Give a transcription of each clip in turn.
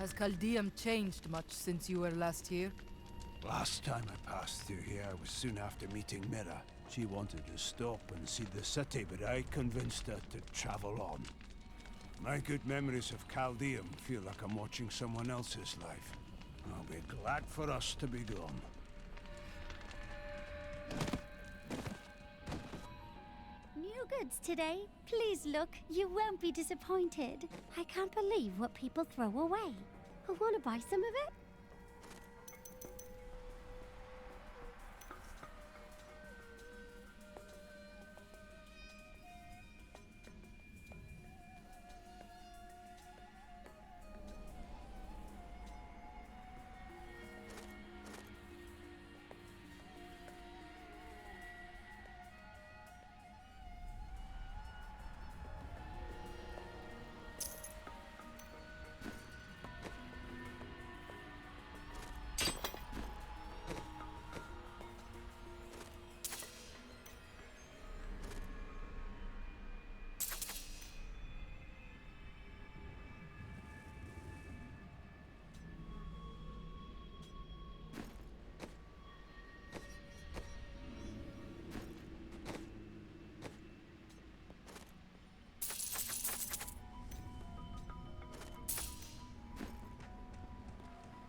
Has Chaldeum changed much since you were last here? Last time I passed through here was soon after meeting Mira. She wanted to stop and see the city, but I convinced her to travel on. My good memories of Chaldeum feel like I'm watching someone else's life. I'll be glad for us to be gone. New goods today. Please look. You won't be disappointed. I can't believe what people throw away. I want to buy some of it.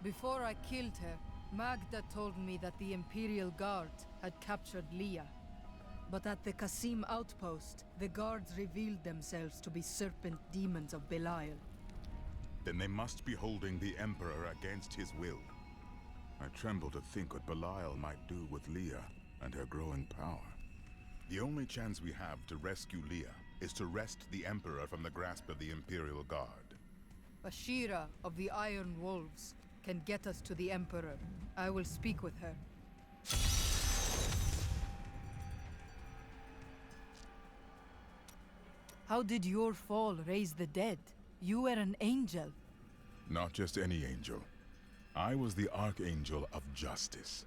Before I killed her, Magda told me that the Imperial Guard had captured Leah. But at the Qasim outpost, the guards revealed themselves to be serpent demons of Belial. Then they must be holding the Emperor against his will. I tremble to think what Belial might do with Leah and her growing power. The only chance we have to rescue Leah is to wrest the Emperor from the grasp of the Imperial Guard. Ashira of the Iron Wolves can get us to the Emperor. I will speak with her. How did your fall raise the dead? You were an angel. Not just any angel. I was the Archangel of Justice.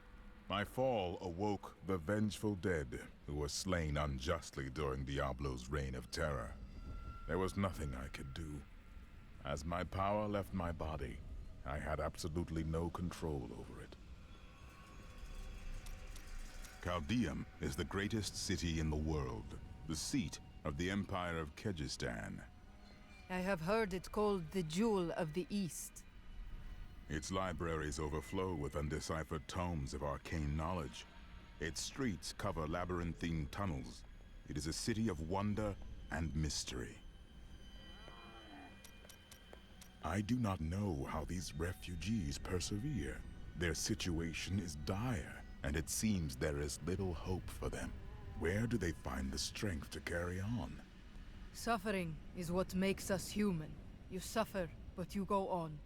My fall awoke the vengeful dead who were slain unjustly during Diablo's reign of terror. There was nothing I could do. As my power left my body, I had absolutely no control over it. Chaldeum is the greatest city in the world, the seat of the Empire of Kyrgyzstan. I have heard it called the Jewel of the East. Its libraries overflow with undeciphered tomes of arcane knowledge. Its streets cover labyrinthine tunnels. It is a city of wonder and mystery. I do not know how these refugees persevere. Their situation is dire, and it seems there is little hope for them. Where do they find the strength to carry on? Suffering is what makes us human. You suffer, but you go on.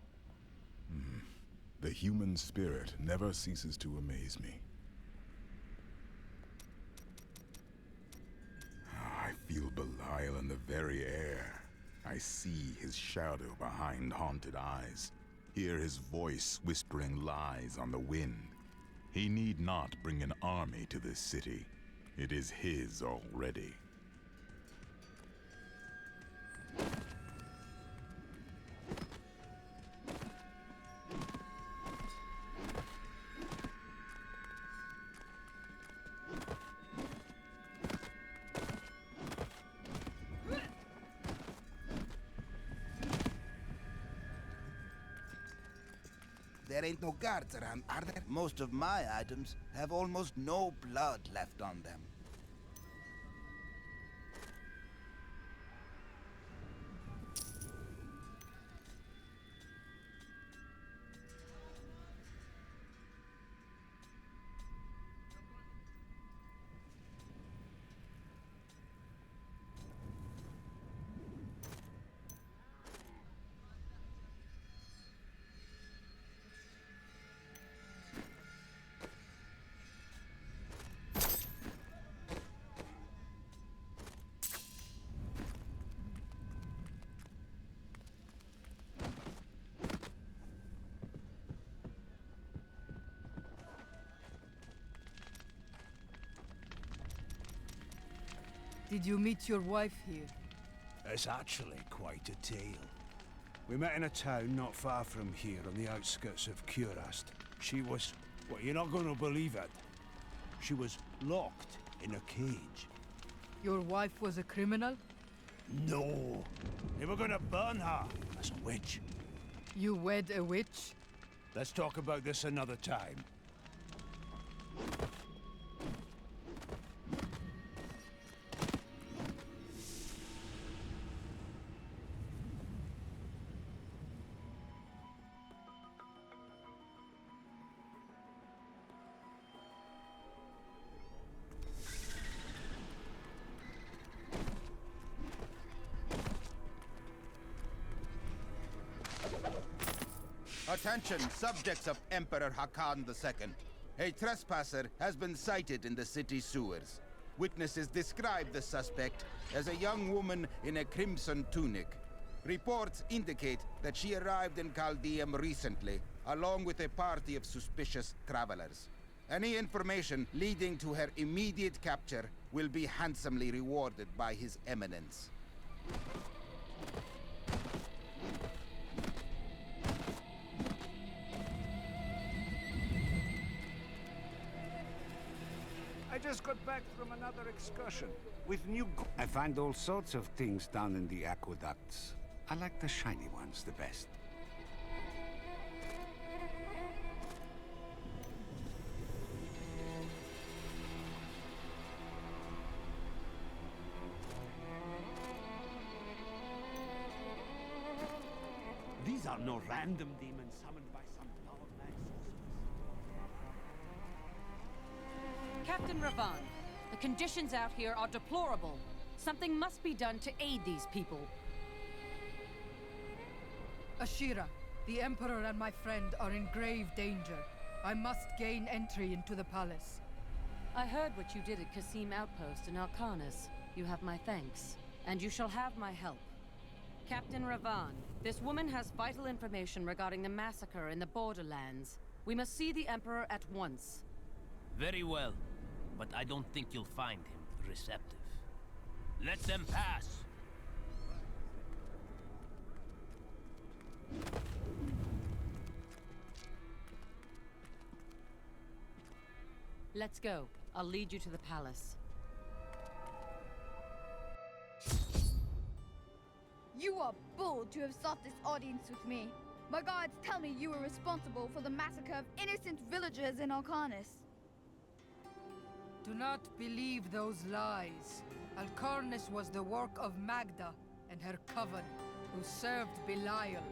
The human spirit never ceases to amaze me. I feel Belial in the very air. I see his shadow behind haunted eyes, hear his voice whispering lies on the wind. He need not bring an army to this city. It is his already. There ain't no guards around, are there? Most of my items have almost no blood left on them. Did you meet your wife here? It's actually quite a tale. We met in a town not far from here on the outskirts of Curast. She was... well, you're not gonna believe it. She was locked in a cage. Your wife was a criminal? No. They were gonna burn her as a witch. You wed a witch? Let's talk about this another time. Attention, subjects of Emperor Hakan II. A trespasser has been sighted in the city sewers. Witnesses describe the suspect as a young woman in a crimson tunic. Reports indicate that she arrived in Caldeum recently, along with a party of suspicious travelers. Any information leading to her immediate capture will be handsomely rewarded by His Eminence. I just got back from another excursion with new... I find all sorts of things down in the aqueducts. I like the shiny ones the best. These are no random demons summoned by some power-mad sorceress. Captain Ravan, the conditions out here are deplorable. Something must be done to aid these people. Ashira, the Emperor and my friend are in grave danger. I must gain entry into the palace. I heard what you did at Kasim Outpost in Arcanus. You have my thanks, and you shall have my help. Captain Ravan, this woman has vital information regarding the massacre in the Borderlands. We must see the Emperor at once. Very well, but I don't think you'll find him receptive. Let them pass! Let's go. I'll lead you to the palace. You are bold to have sought this audience with me. My guards tell me you were responsible for the massacre of innocent villagers in Arcanus. Do not believe those lies. Alcarnus was the work of Magda and her coven, who served Belial.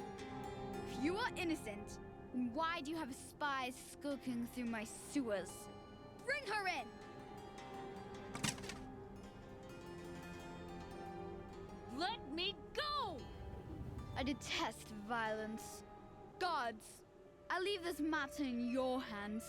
If you are innocent, then why do you have spies skulking through my sewers? Bring her in! Let me go! I detest violence. Guards, I leave this matter in your hands.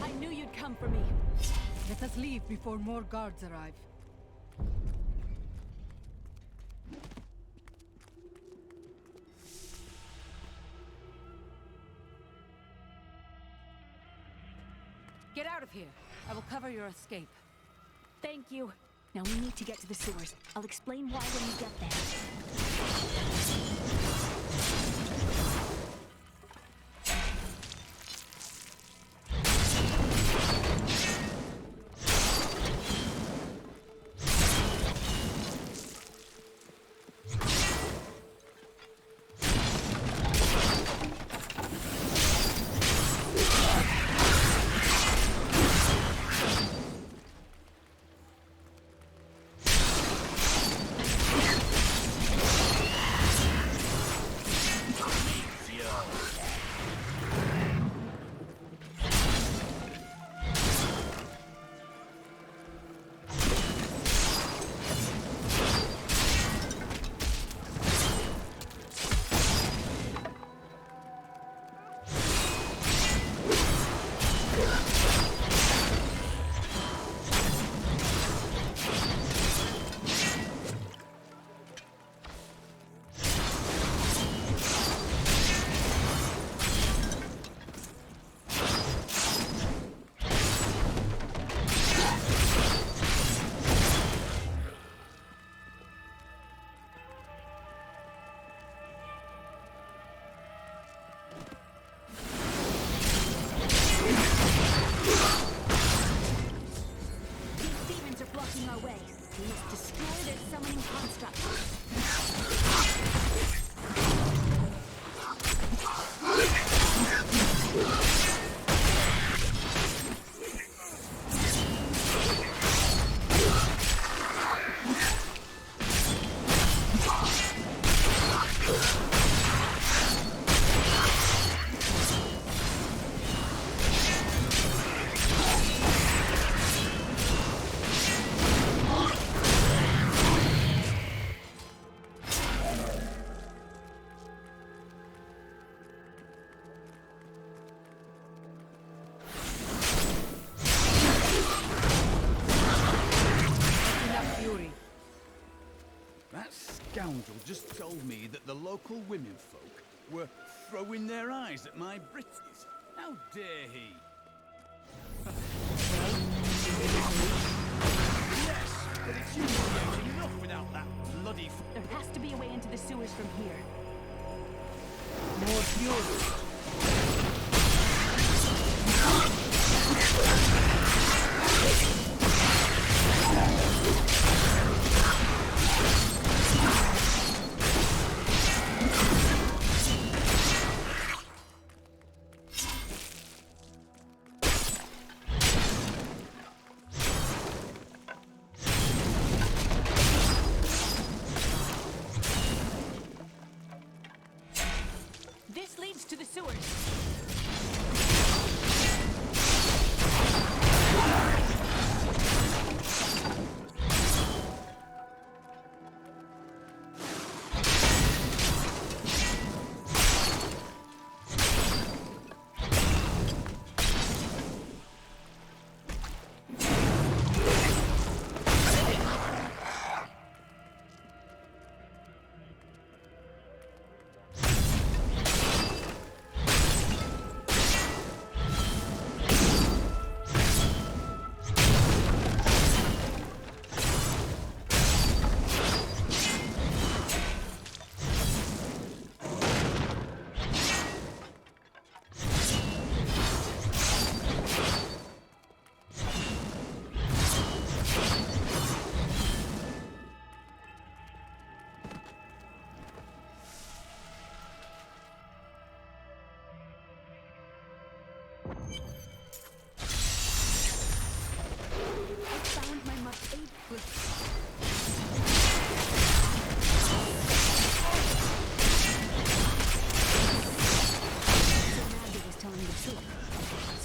I knew you'd come for me. Let us leave before more guards arrive. Get out of here. I will cover your escape. Thank you. Now we need to get to the sewers. I'll explain why when we get there. me that the local womenfolk were throwing their eyes at my britches. How dare he? Yes, but it's humiliating enough without that bloody... There has to be a way into the sewers from here. More fury. This leads to the sewers. Found my must aid was telling the truth.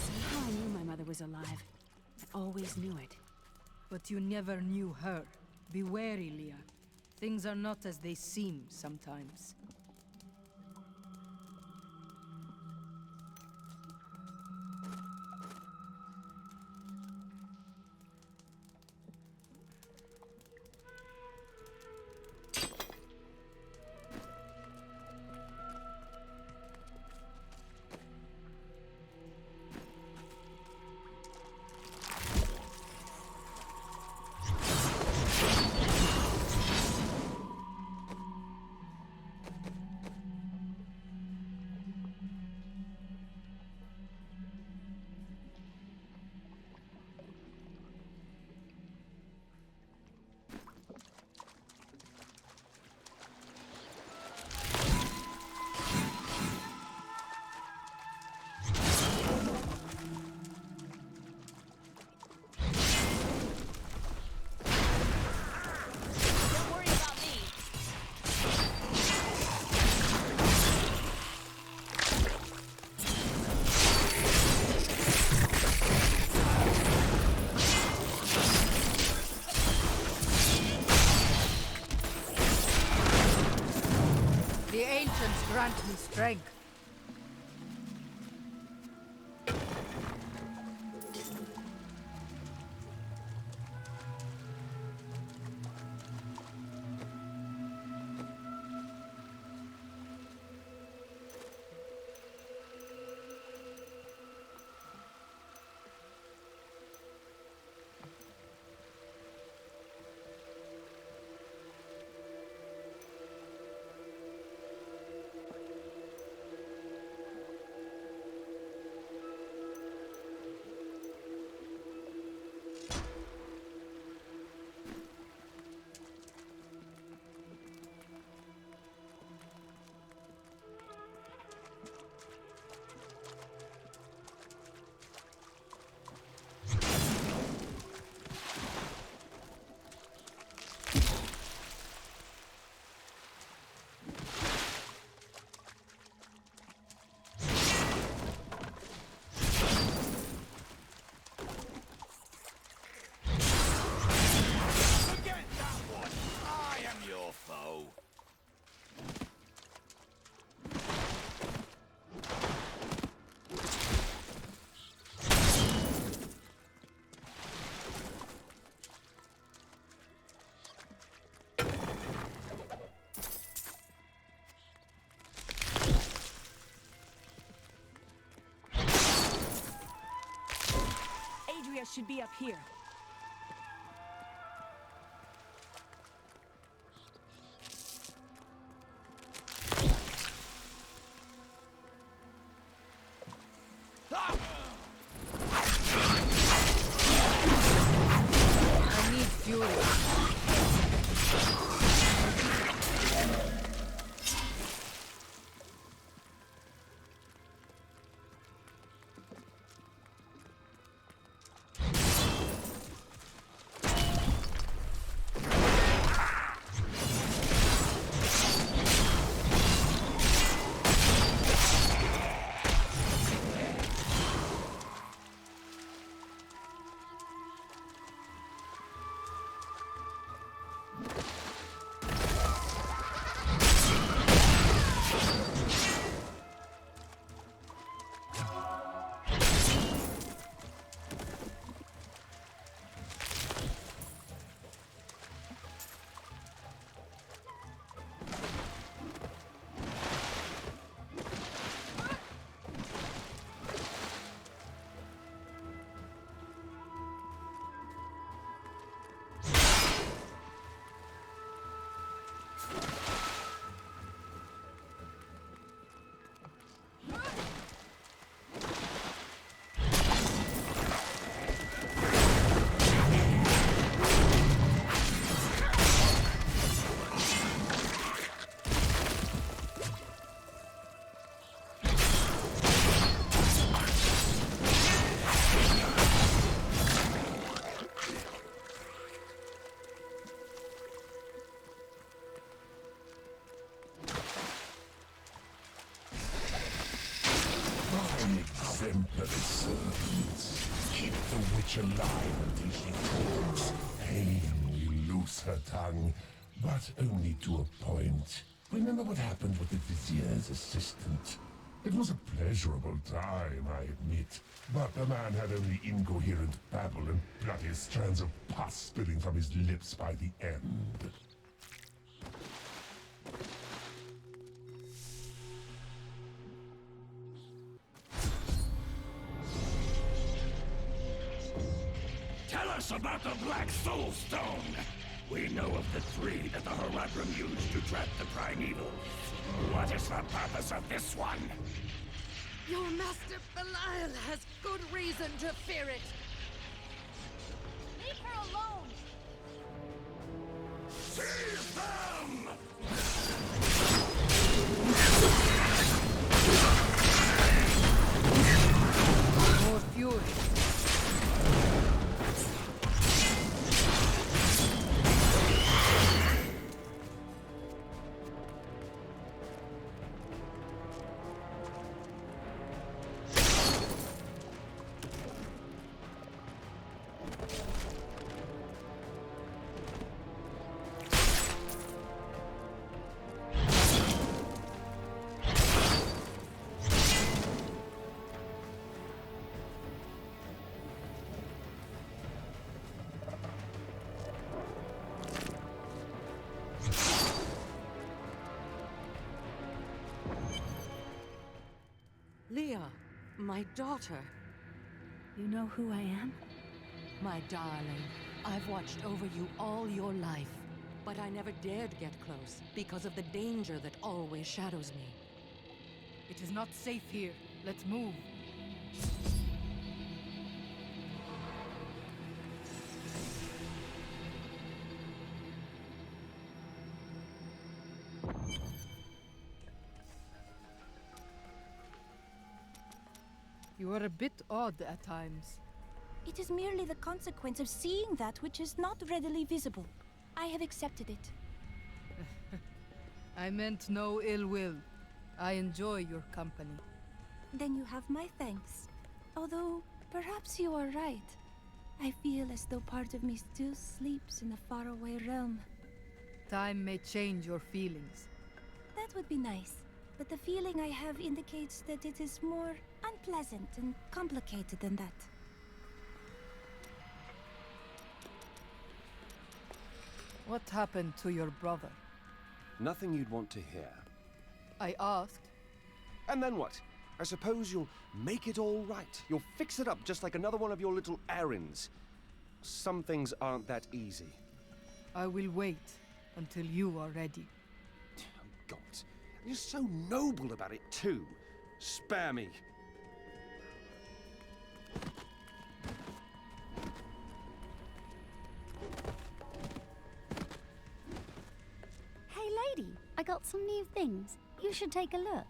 Somehow I knew my mother was alive. I always knew it. But you never knew her. Be wary, Leah. Things are not as they seem sometimes. The ancients grant me strength. should be up here. I need fury. Exemplary servants. Keep the witch alive until she talks. Pain will loose her tongue, but only to a point. Remember what happened with the Vizier's assistant? It was a pleasurable time, I admit, but the man had only incoherent babble and bloody strands of pus spilling from his lips by the end. Tell us about the Black Soul Stone! We know of the three that the Horadrim used to trap the Primeval. What is the purpose of this one? Your master Belial has good reason to fear it. Leave her alone! Seize them! More fury. Leah, my daughter. You know who I am? My darling, I've watched over you all your life, but I never dared get close because of the danger that always shadows me. It is not safe here. Let's move. You are a bit odd at times. It is merely the consequence of seeing that which is not readily visible. I have accepted it. I meant no ill will. I enjoy your company. Then you have my thanks. Although, perhaps you are right. I feel as though part of me still sleeps in a faraway realm. Time may change your feelings. That would be nice. But the feeling I have indicates that it is more unpleasant and complicated than that. What happened to your brother? Nothing you'd want to hear. I asked. And then what? I suppose you'll make it all right. You'll fix it up just like another one of your little errands. Some things aren't that easy. I will wait until you are ready. Oh, God. You're so noble about it, too. Spare me. Hey, lady, I got some new things. You should take a look.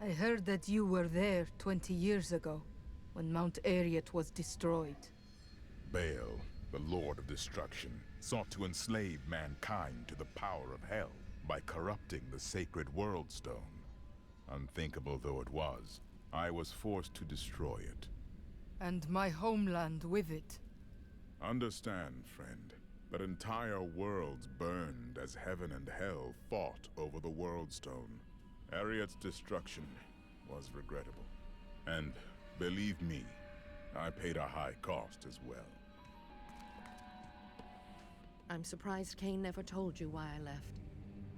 I heard that you were there 20 years ago, when Mount Ariat was destroyed. Baal, the Lord of Destruction, sought to enslave mankind to the power of hell by corrupting the sacred World Stone. Unthinkable though it was, I was forced to destroy it. And my homeland with it. Understand, friend, that entire worlds burned as heaven and hell fought over the World Stone. Ariat's destruction was regrettable. And believe me, I paid a high cost as well. I'm surprised Cain never told you why I left.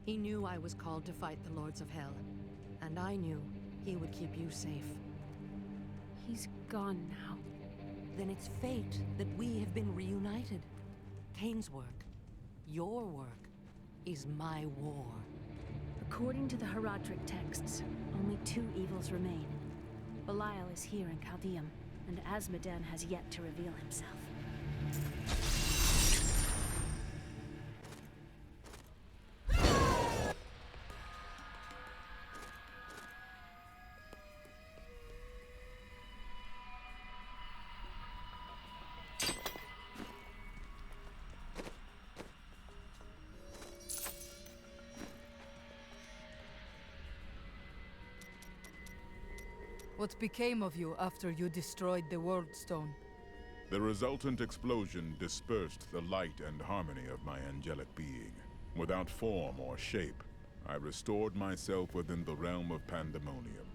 He knew I was called to fight the Lords of Hell, and I knew he would keep you safe. He's gone now. Then it's fate that we have been reunited. Cain's work, your work, is my war. According to the Herodric texts, only 2 evils remain. Belial is here in Chaldeum, and Azmodan has yet to reveal himself. What became of you after you destroyed the World Stone? The resultant explosion dispersed the light and harmony of my angelic being. Without form or shape, I restored myself within the realm of pandemonium.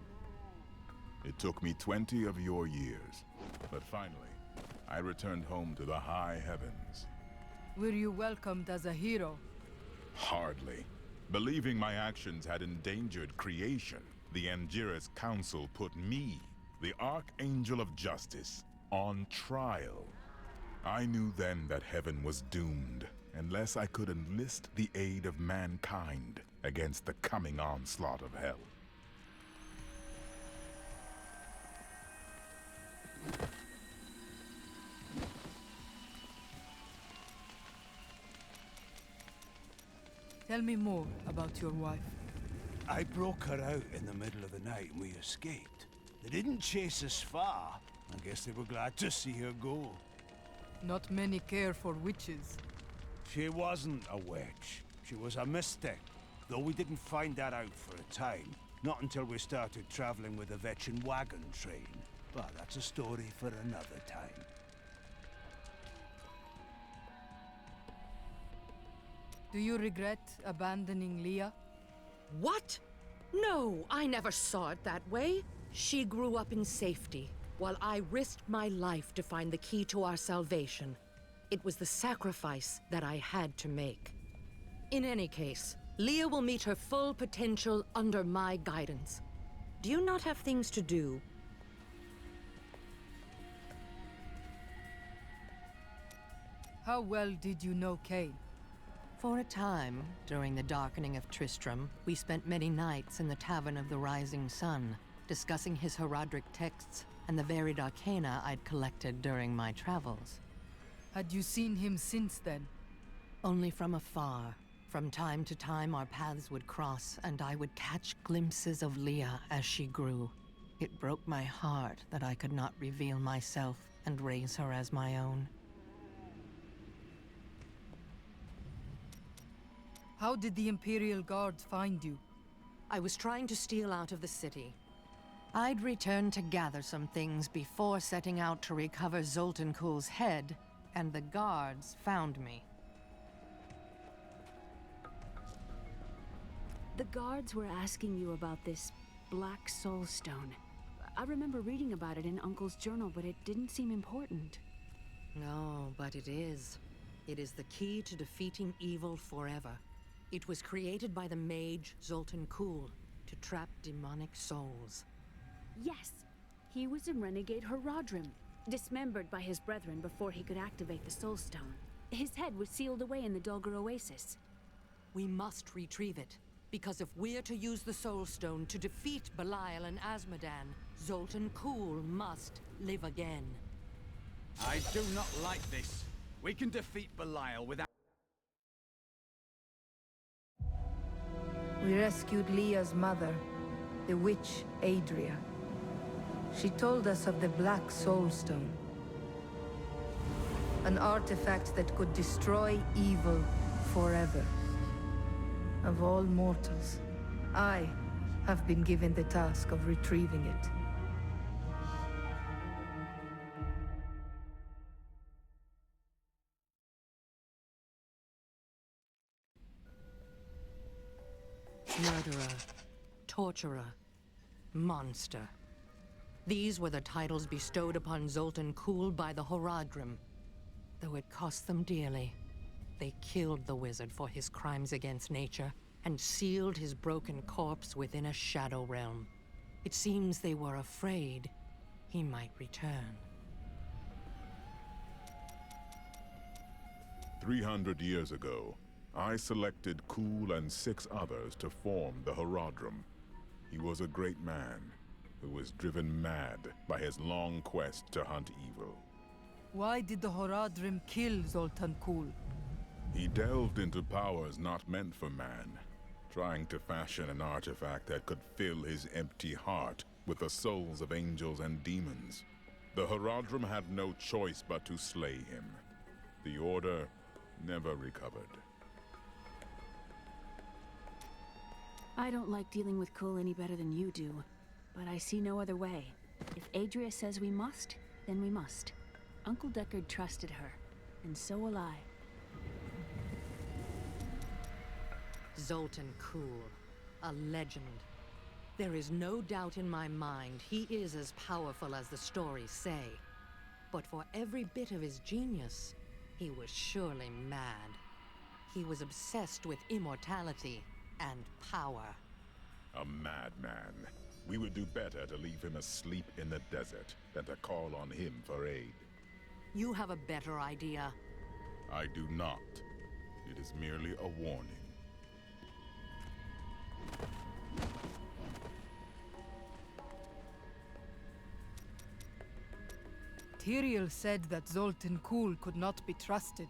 It took me 20 of your years, but finally, I returned home to the high heavens. Were you welcomed as a hero? Hardly. Believing my actions had endangered creation, the Angiras Council put me, the Archangel of Justice, on trial. I knew then that heaven was doomed, unless I could enlist the aid of mankind against the coming onslaught of hell. Tell me more about your wife. I broke her out in the middle of the night and we escaped. They didn't chase us far. I guess they were glad to see her go. Not many care for witches. She wasn't a witch. She was a mystic. Though we didn't find that out for a time. Not until we started traveling with the Vetchin wagon train. But that's a story for another time. Do you regret abandoning Leah? What? No, I never saw it that way. She grew up in safety, while I risked my life to find the key to our salvation. It was the sacrifice that I had to make. In any case, Leah will meet her full potential under my guidance. Do you not have things to do? How well did you know Cain? For a time, during the darkening of Tristram, we spent many nights in the Tavern of the Rising Sun, discussing his Herodric texts and the varied arcana I'd collected during my travels. Had you seen him since then? Only from afar. From time to time, our paths would cross, and I would catch glimpses of Leah as she grew. It broke my heart that I could not reveal myself and raise her as my own. How did the Imperial Guards find you? I was trying to steal out of the city. I'd returned to gather some things before setting out to recover Zoltan Kuhl's head, and the guards found me. The guards were asking you about this Black Soul Stone. I remember reading about it in Uncle's journal, but it didn't seem important. No, but it is. It is the key to defeating evil forever. It was created by the mage Zoltan Kuhl to trap demonic souls. Yes, he was a renegade Herodrim, dismembered by his brethren before he could activate the Soul Stone. His head was sealed away in the Dulgar Oasis. We must retrieve it, because if we're to use the Soul Stone to defeat Belial and Azmodan, Zoltan Kuhl must live again. I do not like this. We can defeat Belial without... We rescued Leah's mother. The witch Adria. She told us of the Black Soul Stone. An artifact that could destroy evil forever. Of all mortals, I have been given the task of retrieving it. Murderer, torturer, monster. These were the titles bestowed upon Zoltan Kuhl by the Horadrim. Though it cost them dearly, they killed the wizard for his crimes against nature and sealed his broken corpse within a shadow realm. It seems they were afraid he might return. 300 years ago, I selected Kuhl and 6 others to form the Horadrim. He was a great man who was driven mad by his long quest to hunt evil. Why did the Horadrim kill Zoltan Kuhl? He delved into powers not meant for man, trying to fashion an artifact that could fill his empty heart with the souls of angels and demons. The Horadrim had no choice but to slay him. The Order never recovered. I don't like dealing with Kuhl any better than you do, but I see no other way. If Adria says we must, then we must. Uncle Deckard trusted her, and so will I. Zoltan Kuhl, a legend. There is no doubt in my mind he is as powerful as the stories say. But for every bit of his genius, he was surely mad. He was obsessed with immortality and power. A madman. We would do better to leave him asleep in the desert than to call on him for aid. You have a better idea. I do not. It is merely a warning. Tyrael said that Zoltan Kuhl could not be trusted.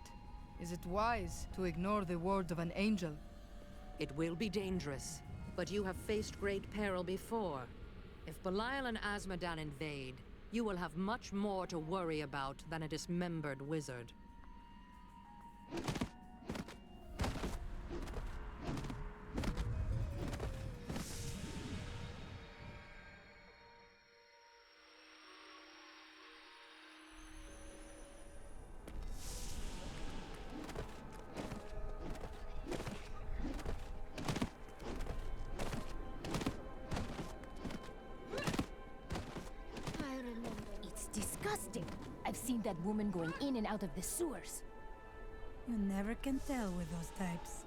Is it wise to ignore the word of an angel? It will be dangerous, but you have faced great peril before. If Belial and Azmodan invade, you will have much more to worry about than a dismembered wizard. It's disgusting. I've seen that woman going in and out of the sewers. You never can tell with those types.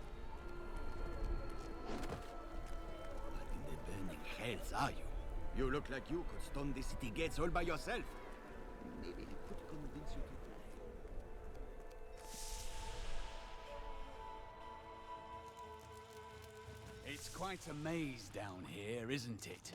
What in the burning hells are you? You look like you could storm the city gates all by yourself. Maybe I could convince you to play. It's quite a maze down here, isn't it?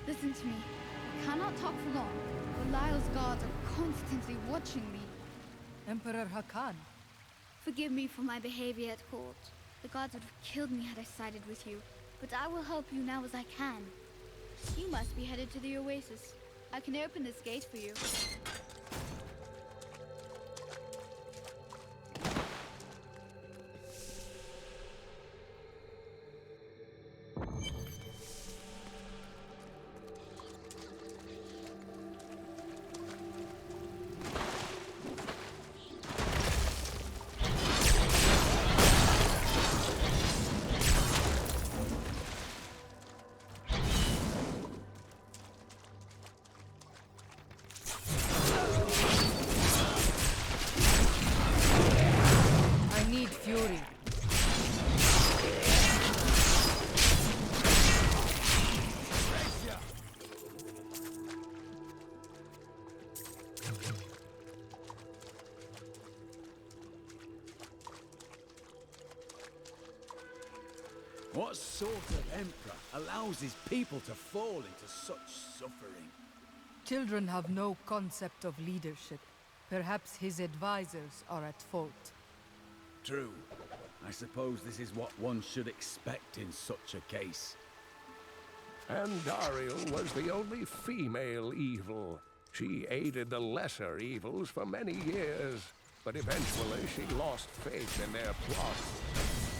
Listen to me. I cannot talk for long. Belial's guards are constantly watching me. Emperor Hakan. Forgive me for my behavior at court. The gods would have killed me had I sided with you. But I will help you now as I can. You must be headed to the oasis. I can open this gate for you. What sort of emperor allows his people to fall into such suffering? Children have no concept of leadership. Perhaps his advisors are at fault. True. I suppose this is what one should expect in such a case. Andariel was the only female evil. She aided the lesser evils for many years, but eventually she lost faith in their plot.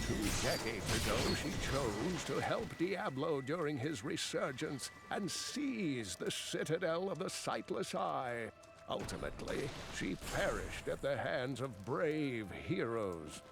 2 decades ago, she chose to help Diablo during his resurgence and seize the citadel of the Sightless Eye. Ultimately, she perished at the hands of brave heroes.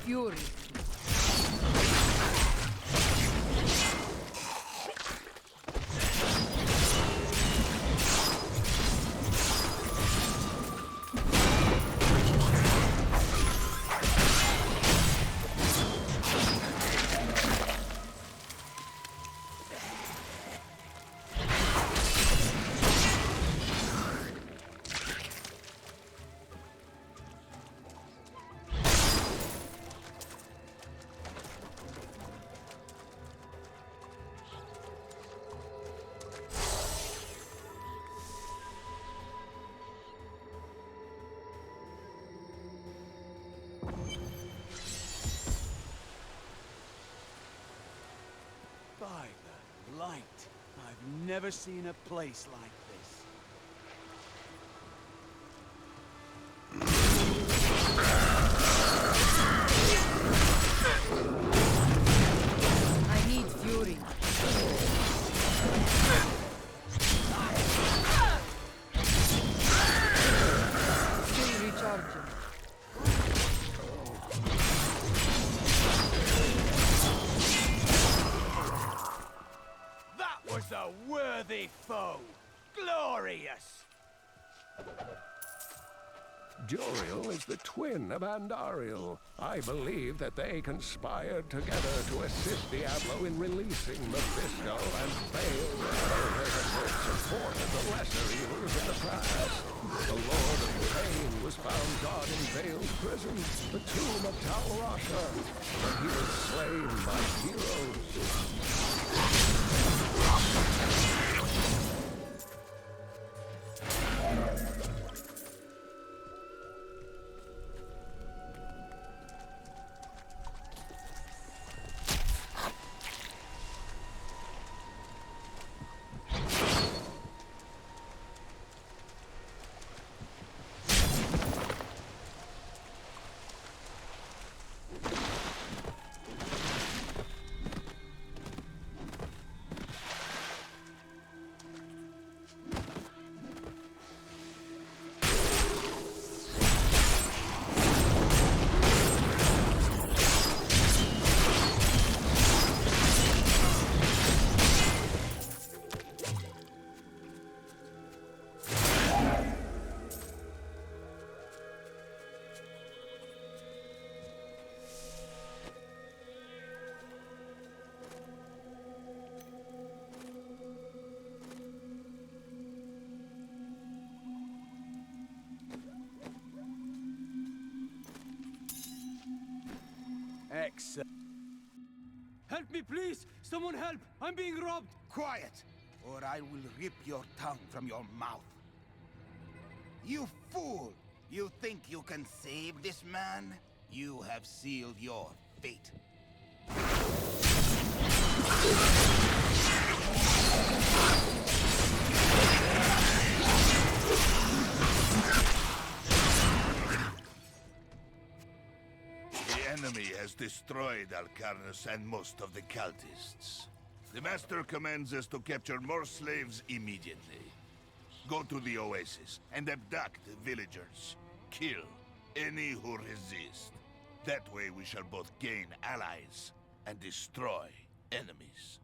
Fury. By the light, I've never seen a place like this. I need fury. Still recharging. That was a worthy foe! Glorious! Joriel is the twin of Andariel. I believe that they conspired together to assist Diablo in releasing Mephisto and failed to supported the lesser evils in the past. The Lord of Pain was found God in Vale's prison, the tomb of Tal Rasha, where he was slain by heroes. sir. Help me, please! Someone help! I'm being robbed! Quiet, or I will rip your tongue from your mouth. You fool! You think you can save this man? You have sealed your fate. The enemy has destroyed Alcarnus and most of the cultists. The Master commands us to capture more slaves immediately. Go to the oasis and abduct the villagers. Kill any who resist. That way we shall both gain allies and destroy enemies.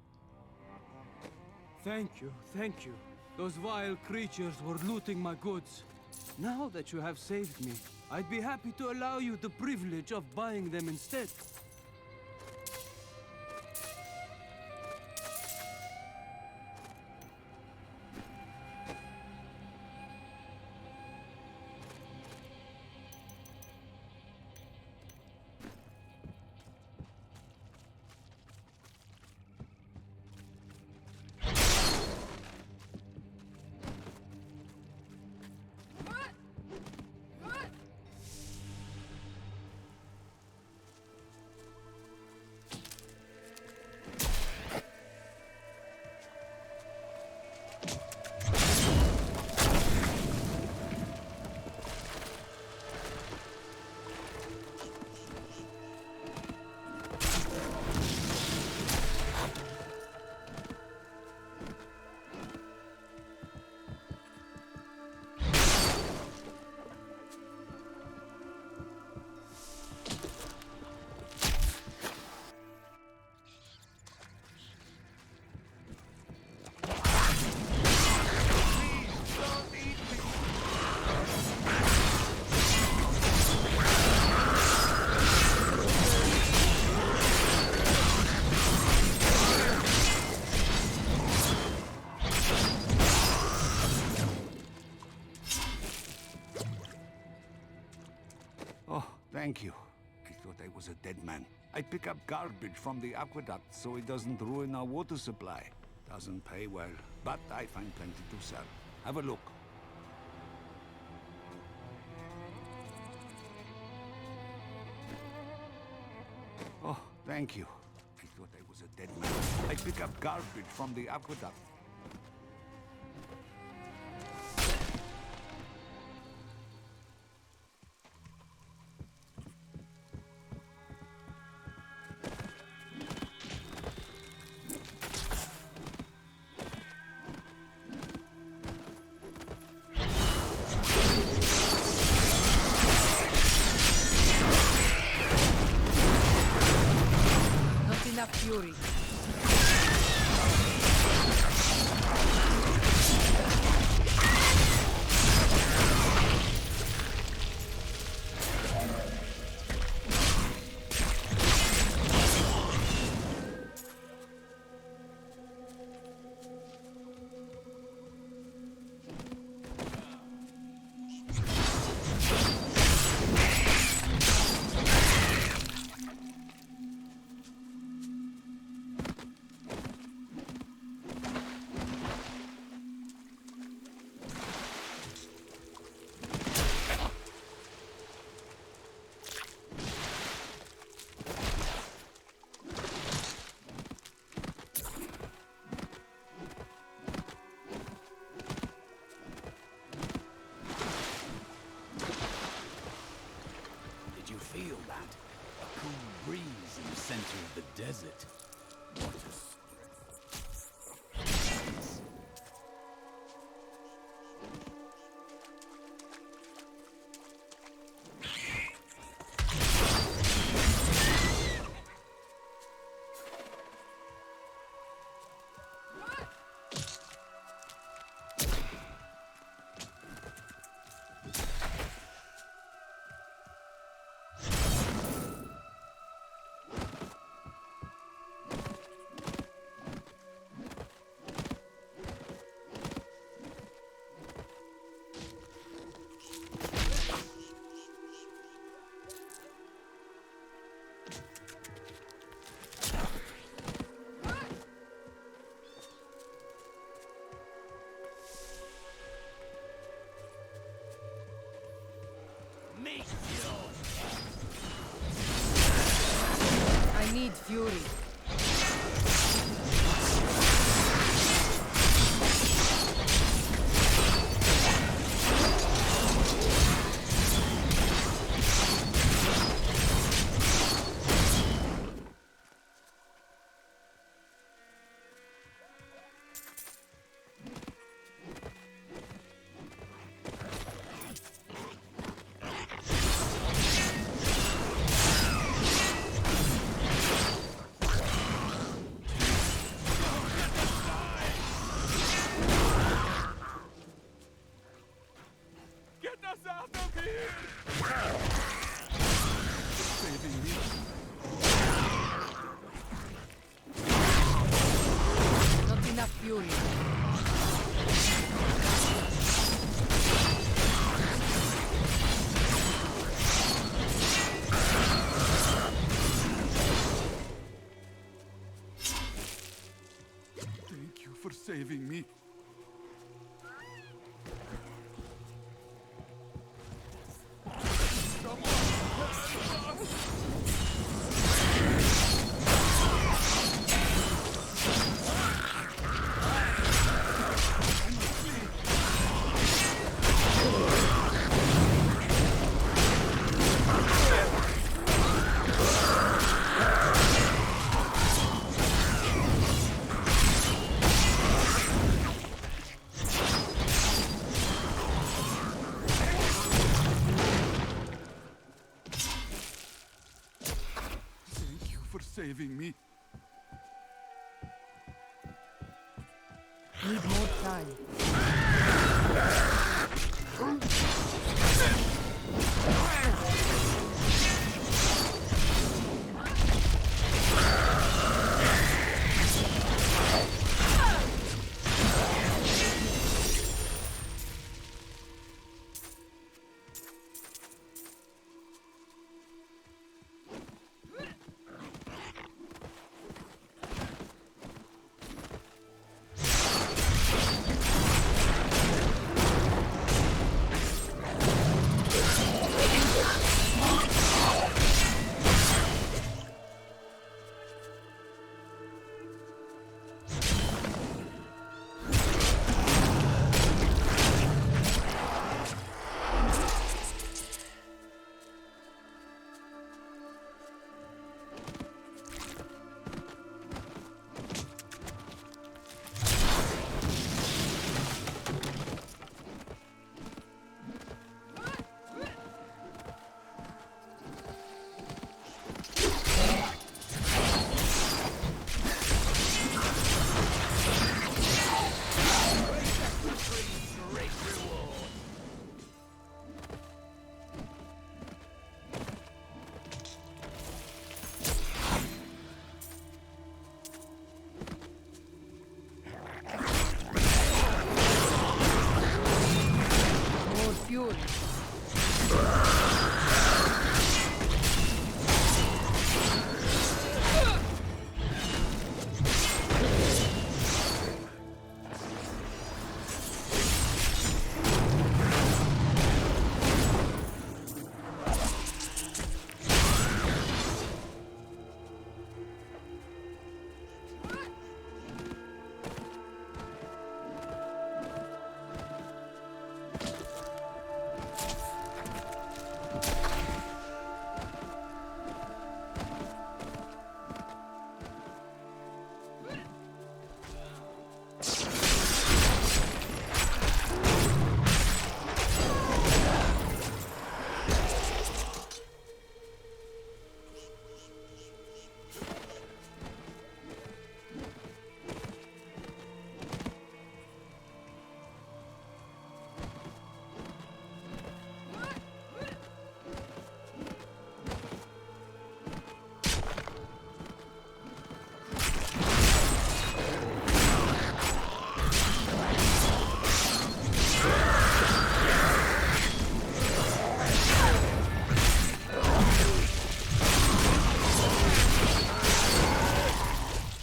Thank you, thank you. Those vile creatures were looting my goods. Now that you have saved me, I'd be happy to allow you the privilege of buying them instead. Thank you. I thought I was a dead man. I pick up garbage from the aqueduct so it doesn't ruin our water supply. Doesn't pay well, but I find plenty to sell. Have a look. Oh, thank you. I thought I was a dead man. I pick up garbage from the aqueduct. Enough fury. Feel that? A cool breeze in the center of the desert. What a fury. Thank you for saving me. Saving me. Need more time.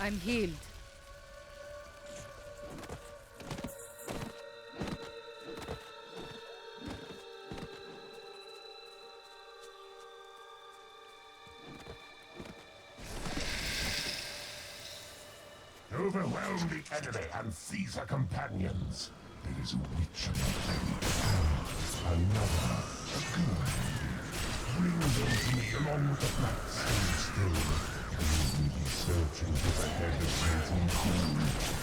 I'm healed. Overwhelm the enemy and seize her companions. There is a witch among them. Another, a good. Bring them to me along with the black stone stone. We will be searching for the head of Satan Cool.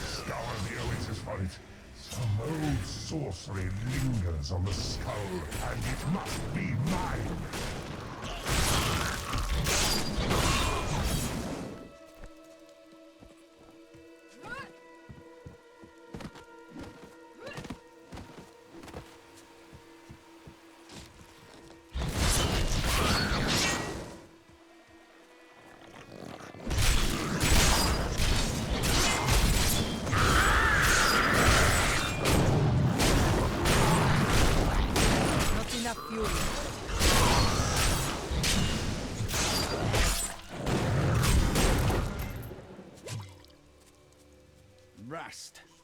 Scour the oasis for it. Some old sorcery lingers on the skull, and it must be mine.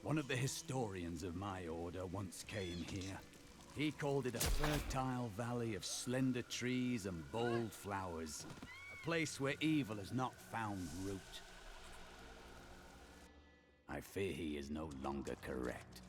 One of the historians of my order once came here. He called it a fertile valley of slender trees and bold flowers. A place where evil has not found root. I fear he is no longer correct.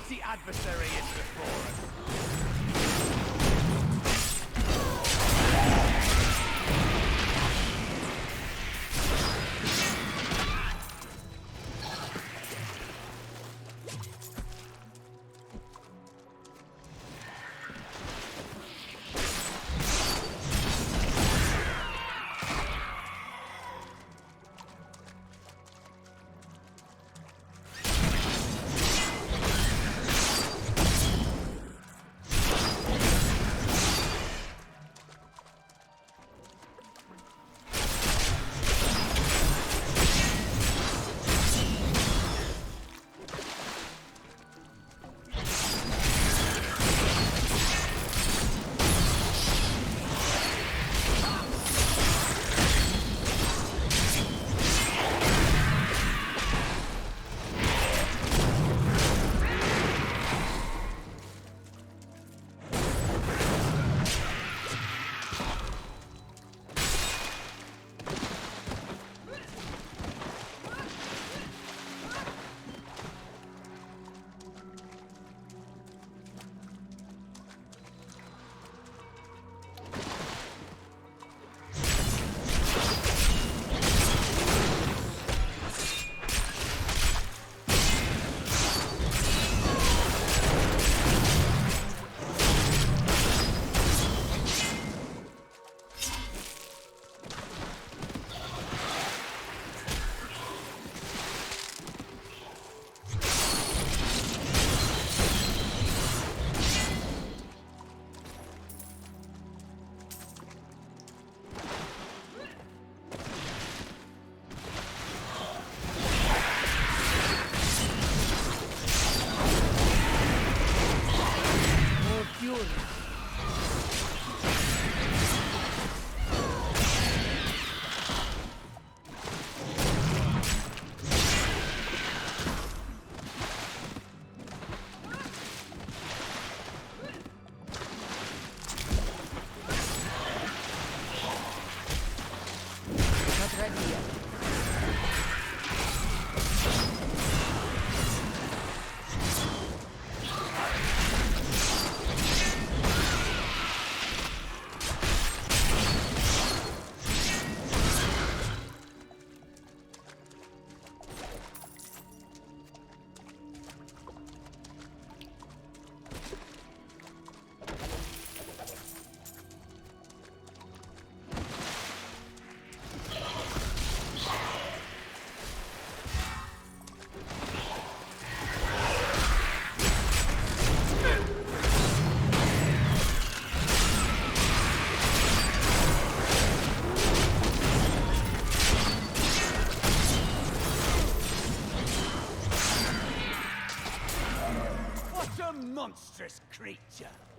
mighty adversary is before us. monstrous creature!